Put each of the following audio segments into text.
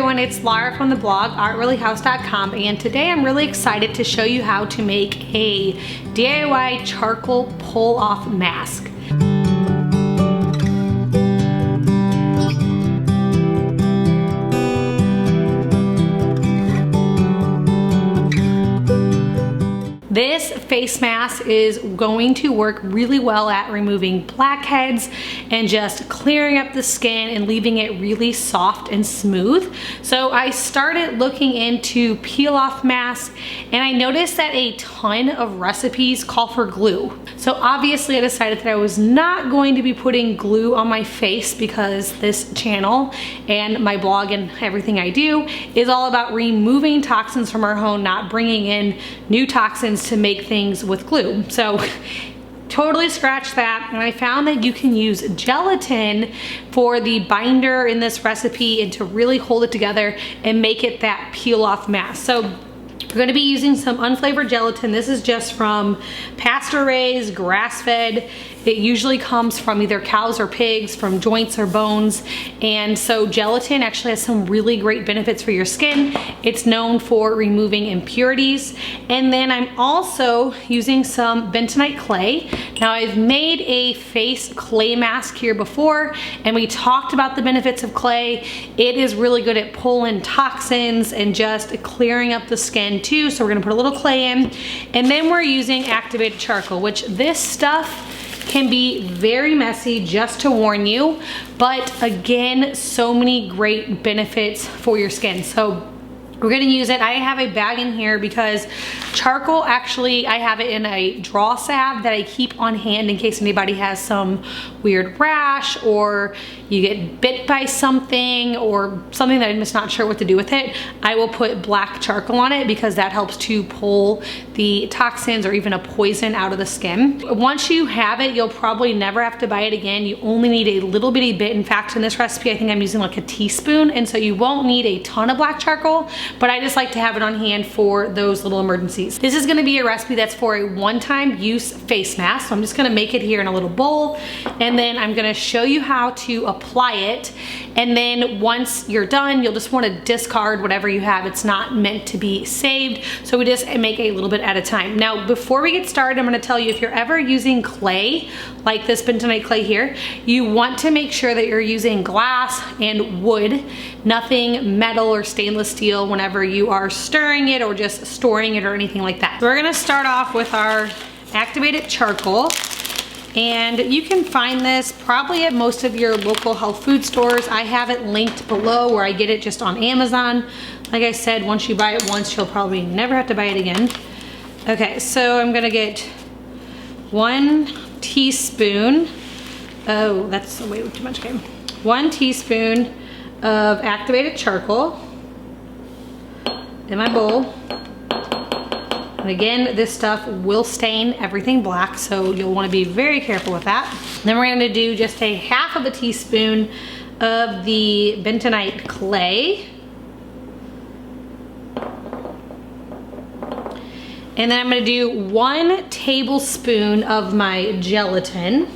everyone, it's Laura from the blog artreallyhouse.com, and today I'm really excited to show you how to make a DIY charcoal pull-off mask. This face mask is going to work really well at removing blackheads and just clearing up the skin and leaving it really soft and smooth. So I started looking into peel off masks, and I noticed that a ton of recipes call for glue. So obviously I decided that I was not going to be putting glue on my face, because this channel and my blog and everything I do is all about removing toxins from our home, not bringing in new toxins to make things with glue. So totally scratched that, and I found that you can use gelatin for the binder in this recipe and to really hold it together and make it that peel off mask. So we're going to be using some unflavored gelatin. This is just from pasture raised, grass fed. It usually comes from either cows or pigs, from joints or bones. And so gelatin actually has some really great benefits for your skin. It's known for removing impurities. And then I'm also using some bentonite clay. Now I've made a face clay mask here before, and we talked about the benefits of clay. It is really good at pulling toxins and just clearing up the skin too. So we're gonna put a little clay in. And then we're using activated charcoal, which this stuff can be very messy, just to warn you, but again, so many great benefits for your skin. So we're gonna use it. I have a bag in here because charcoal, actually, I have it in a draw salve that I keep on hand in case anybody has some weird rash, or you get bit by something, or something that I'm just not sure what to do with it. I will put black charcoal on it because that helps to pull the toxins or even a poison out of the skin. Once you have it, you'll probably never have to buy it again. You only need a little bitty bit. In fact, in this recipe, I think I'm using like a teaspoon, and so you won't need a ton of black charcoal, but I just like to have it on hand for those little emergencies. This is gonna be a recipe that's for a one-time use face mask. So I'm just gonna make it here in a little bowl, and then I'm gonna show you how to apply it. And then once you're done, you'll just wanna discard whatever you have. It's not meant to be saved. So we just make a little bit at a time. Now, before we get started, I'm gonna tell you, if you're ever using clay, like this bentonite clay here, you want to make sure that you're using glass and wood, nothing metal or stainless steel whenever you are stirring it or just storing it or anything like that. So we're gonna start off with our activated charcoal. And you can find this probably at most of your local health food stores. I have it linked below where I get it just on Amazon. Like I said, once you buy it once, you'll probably never have to buy it again. Okay, so I'm gonna get 1 teaspoon. Oh, that's way too much. Okay, 1 teaspoon of activated charcoal in my bowl. And again, this stuff will stain everything black, so you'll want to be very careful with that. Then we're going to do just a half of a teaspoon of the bentonite clay. And then I'm going to do 1 tablespoon of my gelatin.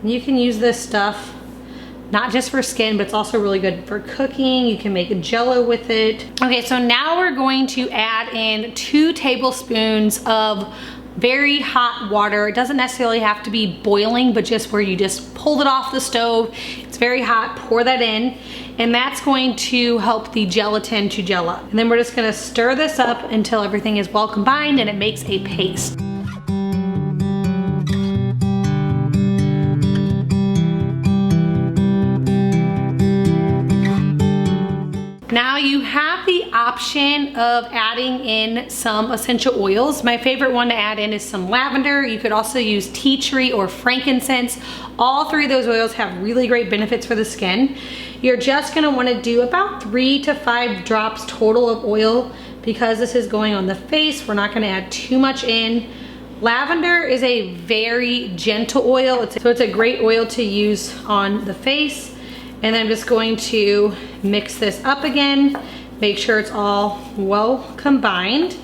You can use this stuff not just for skin, but it's also really good for cooking. You can make a jello with it. Okay, so now we're going to add in 2 tablespoons of very hot water. It doesn't necessarily have to be boiling, but just where you just pulled it off the stove. It's very hot, pour that in, and that's going to help the gelatin to gel up. And then we're just gonna stir this up until everything is well combined and it makes a paste. Now you have the option of adding in some essential oils. My favorite one to add in is some lavender. You could also use tea tree or frankincense. All 3 of those oils have really great benefits for the skin. You're just gonna wanna do about 3 to 5 drops total of oil, because this is going on the face. We're not gonna add too much in. Lavender is a very gentle oil, so it's a great oil to use on the face. And I'm just going to mix this up again, make sure it's all well combined.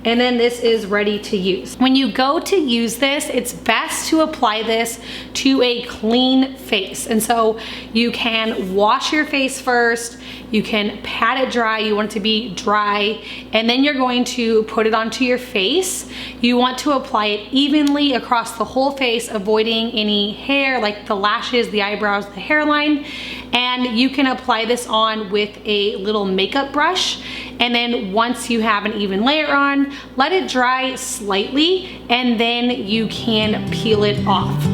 and then this is ready to use. When you go to use this, it's best to apply this to a clean face. And so you can wash your face first, you can pat it dry, you want it to be dry, and then you're going to put it onto your face. You want to apply it evenly across the whole face, avoiding any hair like the lashes, the eyebrows, the hairline. And you can apply this on with a little makeup brush. And then once you have an even layer on, let it dry slightly, and then you can peel it off.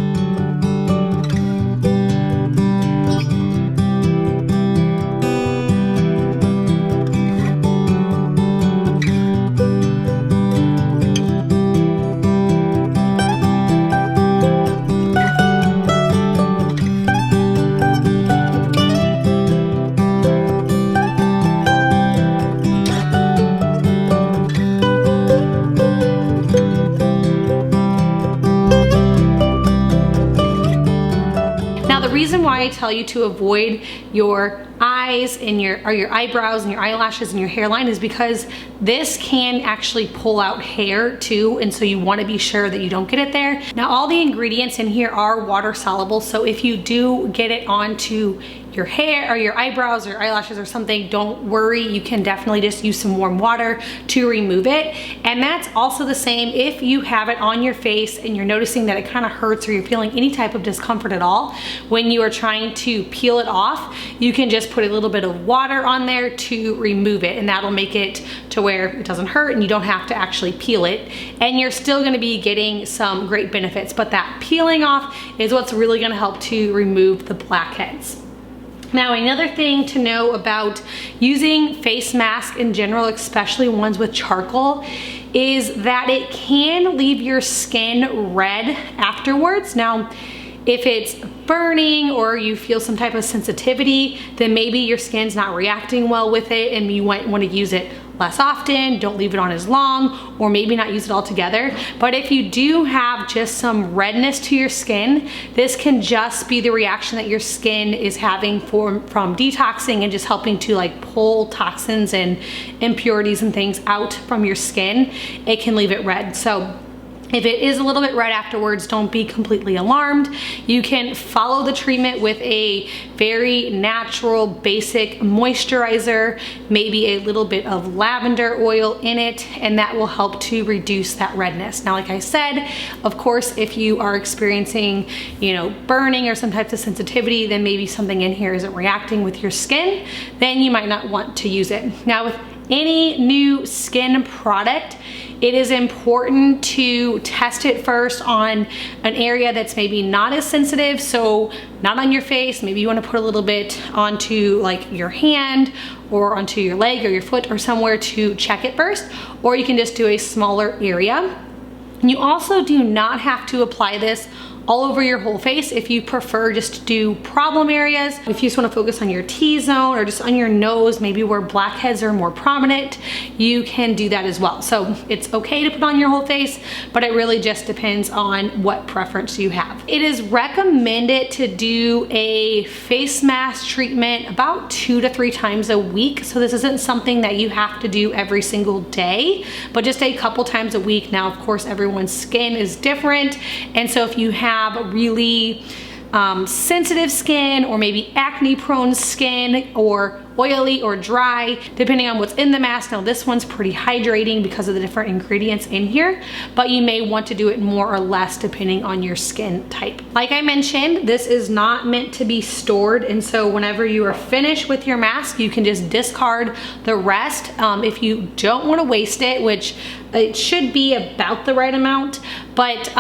Why I tell you to avoid your eyes and your eyebrows and your eyelashes and your hairline is because this can actually pull out hair too, and so you want to be sure that you don't get it there. Now all the ingredients in here are water soluble, so if you do get it onto your hair or your eyebrows or eyelashes or something, don't worry, you can definitely just use some warm water to remove it. And that's also the same if you have it on your face and you're noticing that it kind of hurts or you're feeling any type of discomfort at all. When you are trying to peel it off, you can just put a little bit of water on there to remove it, and that'll make it to where it doesn't hurt and you don't have to actually peel it, and you're still going to be getting some great benefits. But that peeling off is what's really going to help to remove the blackheads. Now, another thing to know about using face masks in general, especially ones with charcoal, is that it can leave your skin red afterwards. Now, if it's burning or you feel some type of sensitivity, then maybe your skin's not reacting well with it and you might want to use it less often, don't leave it on as long, or maybe not use it altogether. But if you do have just some redness to your skin, this can just be the reaction that your skin is having from detoxing and just helping to like pull toxins and impurities and things out from your skin. It can leave it red. So if it is a little bit red afterwards, don't be completely alarmed. You can follow the treatment with a very natural, basic moisturizer, maybe a little bit of lavender oil in it, and that will help to reduce that redness. Now, like I said, of course, if you are experiencing, burning or some types of sensitivity, then maybe something in here isn't reacting with your skin, then you might not want to use it. Now, with any new skin product, it is important to test it first on an area that's maybe not as sensitive, so not on your face. Maybe you want to put a little bit onto like your hand or onto your leg or your foot or somewhere to check it first, or you can just do a smaller area. And you also do not have to apply this all over your whole face. If you prefer just to do problem areas, if you just want to focus on your T-zone or just on your nose, maybe where blackheads are more prominent, you can do that as well. So it's okay to put on your whole face, but it really just depends on what preference you have. It is recommended to do a face mask treatment about 2 to 3 times a week. So this isn't something that you have to do every single day, but just a couple times a week. Now, of course, everyone's skin is different, and so if you have really sensitive skin or maybe acne prone skin or oily or dry, depending on what's in the mask. Now this one's pretty hydrating because of the different ingredients in here, but you may want to do it more or less depending on your skin type. Like I mentioned, this is not meant to be stored, and so whenever you are finished with your mask, you can just discard the rest if you don't want to waste it, which it should be about the right amount. But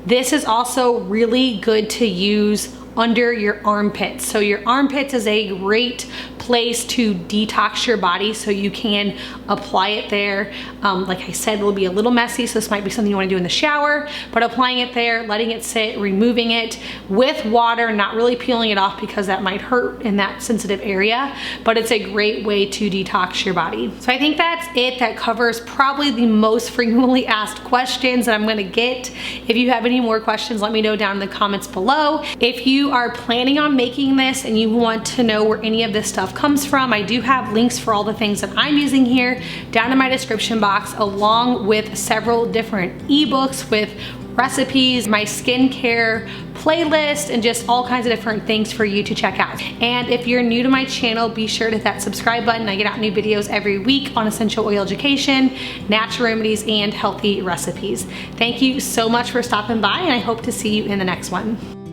this is also really good to use under your armpits. So your armpits is a great place to detox your body, so you can apply it there. Like I said, it'll be a little messy, so this might be something you want to do in the shower, but applying it there, letting it sit, removing it with water, not really peeling it off because that might hurt in that sensitive area, but it's a great way to detox your body. So I think that's it. That covers probably the most frequently asked questions that I'm going to get. If you have any more questions, let me know down in the comments below. If you are planning on making this and you want to know where any of this stuff comes from. I do have links for all the things that I'm using here down in my description box, along with several different ebooks with recipes, my skincare playlist, and just all kinds of different things for you to check out. And if you're new to my channel, be sure to hit that subscribe button. I get out new videos every week on essential oil education, natural remedies, and healthy recipes. Thank you so much for stopping by, and I hope to see you in the next one.